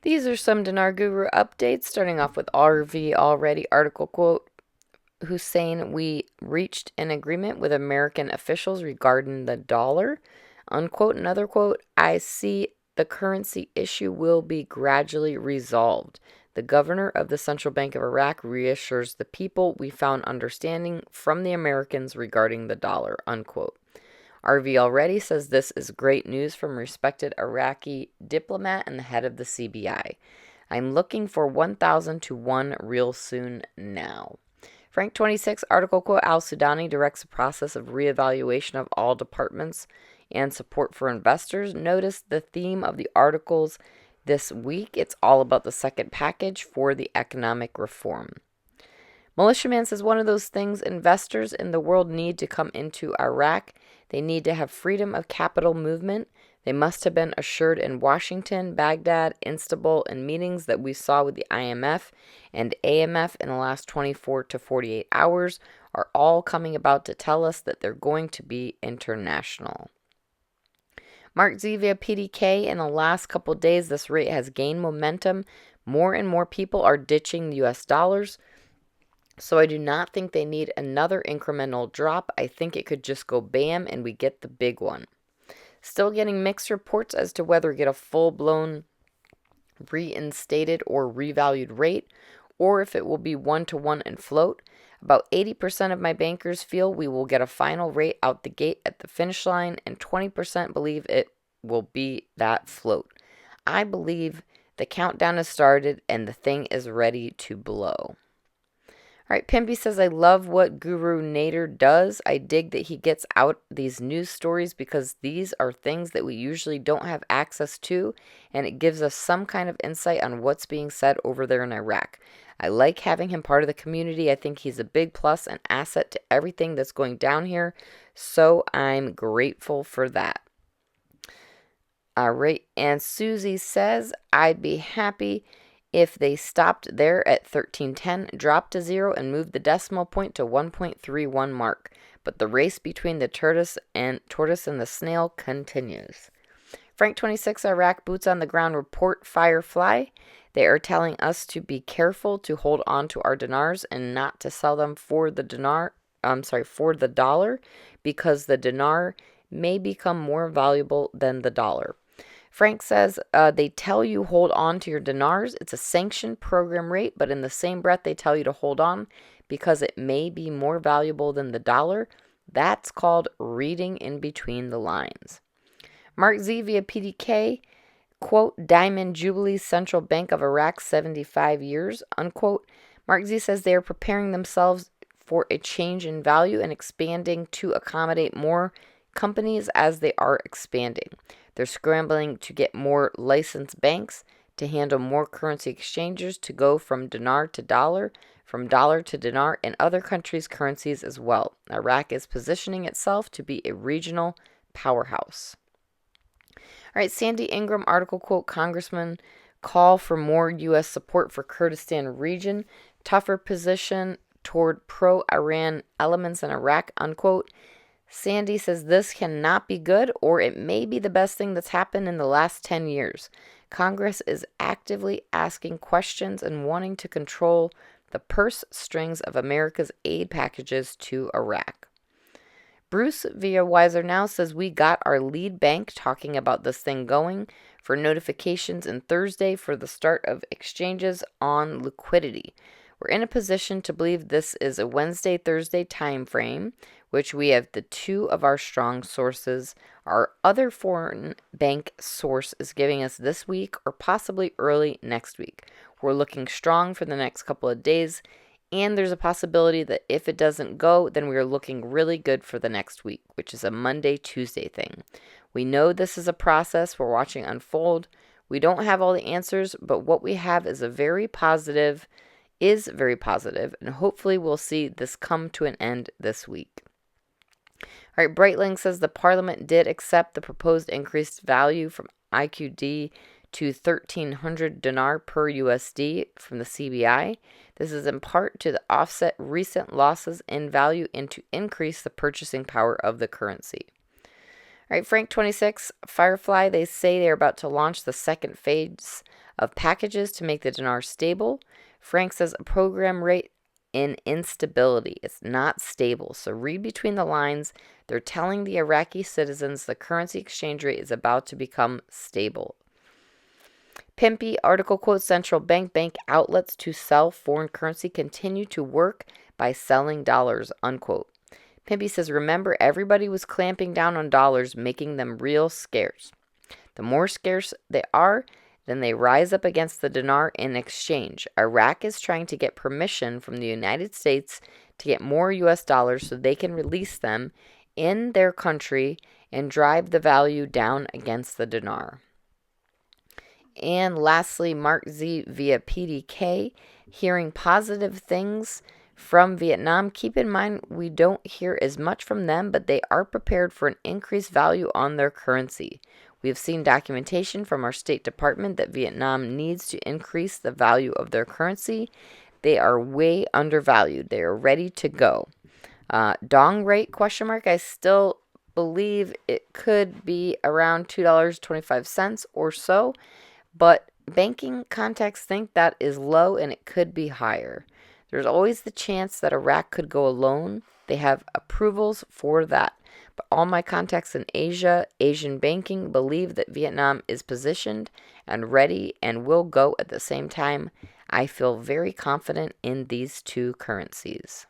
These are some Dinar Guru updates, starting off with RV already article quote. Hussein, we reached an agreement with American officials regarding the dollar. Unquote. Another quote, I see the currency issue will be gradually resolved. The governor of the Central Bank of Iraq reassures the people we found understanding from the Americans regarding the dollar. Unquote. RV already says this is great news from respected Iraqi diplomat and the head of the CBI. I'm looking for 1,000 to 1 real soon now. Frank 26 article quote Al Sudani directs a process of reevaluation of all departments and support for investors. Notice the theme of the articles this week. It's all about the second package for the economic reform. Militiaman says one of those things investors in the world need to come into Iraq. They need to have freedom of capital movement. They must have been assured in Washington, Baghdad, Istanbul, and meetings that we saw with the IMF and AMF in the last 24 to 48 hours are all coming about to tell us that they're going to be international. Mark Z via PDK, in the last couple days, this rate has gained momentum. More and more people are ditching the US dollars. So I do not think they need another incremental drop. I think it could just go bam and we get the big one. Still getting mixed reports as to whether we get a full-blown reinstated or revalued rate, or if it will be one-to-one and float. About 80% of my bankers feel we will get a final rate out the gate at the finish line, and 20% believe it will be that float. I believe the countdown has started and the thing is ready to blow. All right, Pimpy says, I love what Guru Nader does. I dig that he gets out these news stories because these are things that we usually don't have access to, and it gives us some kind of insight on what's being said over there in Iraq. I like having him part of the community. I think he's a big plus and asset to everything that's going down here, so I'm grateful for that. All right, and Susie says, I'd be happy if they stopped there at 1310, dropped to 0, and moved the decimal point to 1.31 mark. But the race between the tortoise and the snail continues. Frank 26 Iraq boots on the ground report Firefly. They are telling us to be careful to hold on to our dinars and not to sell them for the dollar, because the dinar may become more valuable than the dollar. Frank says they tell you hold on to your dinars. It's a sanctioned program rate, but in the same breath, they tell you to hold on because it may be more valuable than the dollar. That's called reading in between the lines. Mark Z via PDK, quote, Diamond Jubilee Central Bank of Iraq 75 years, unquote. Mark Z says they are preparing themselves for a change in value and expanding to accommodate more companies as they are expanding. They're scrambling to get more licensed banks to handle more currency exchanges to go from dinar to dollar, from dollar to dinar, and other countries' currencies as well. Iraq is positioning itself to be a regional powerhouse. All right, Sandy Ingram article quote Congressman call for more U.S. support for Kurdistan region, tougher position toward pro-Iran elements in Iraq, unquote. Sandy says this cannot be good, or it may be the best thing that's happened in the last 10 years. Congress is actively asking questions and wanting to control the purse strings of America's aid packages to Iraq. Bruce via Wiser Now says we got our lead bank talking about this thing going for notifications in Thursday for the start of exchanges on liquidity. We're in a position to believe this is a Wednesday-Thursday time frame, which we have the two of our strong sources. Our other foreign bank source is giving us this week or possibly early next week. We're looking strong for the next couple of days, and there's a possibility that if it doesn't go, then we are looking really good for the next week, which is a Monday-Tuesday thing. We know this is a process we're watching unfold. We don't have all the answers, but what we have is very positive, and hopefully we'll see this come to an end this week. All right, Breitling says the parliament did accept the proposed increased value from IQD to 1,300 dinar per USD from the CBI. This is in part to offset recent losses in value and to increase the purchasing power of the currency. All right, Frank 26, Firefly, they say they're about to launch the second phase of packages to make the dinar stable. Frank says a program rate in instability. It's not stable. So read between the lines. They're telling the Iraqi citizens the currency exchange rate is about to become stable. Pimpy article quotes central bank outlets to sell foreign currency continue to work by selling dollars, unquote. Pimpy says, remember, everybody was clamping down on dollars, making them real scarce. The more scarce they are, then they rise up against the dinar in exchange. Iraq is trying to get permission from the United States to get more US dollars so they can release them in their country and drive the value down against the dinar. And lastly, Mark Z via PDK, hearing positive things from Vietnam. Keep in mind, we don't hear as much from them, but they are prepared for an increased value on their currency. We have seen documentation from our State Department that Vietnam needs to increase the value of their currency. They are way undervalued. They are ready to go. Dong rate, question mark, I still believe it could be around $2.25 or so, but banking contacts think that is low and it could be higher. There's always the chance that Iraq could go alone. They have approvals for that. But all my contacts in Asia, Asian banking, believe that Vietnam is positioned and ready and will go at the same time. I feel very confident in these two currencies.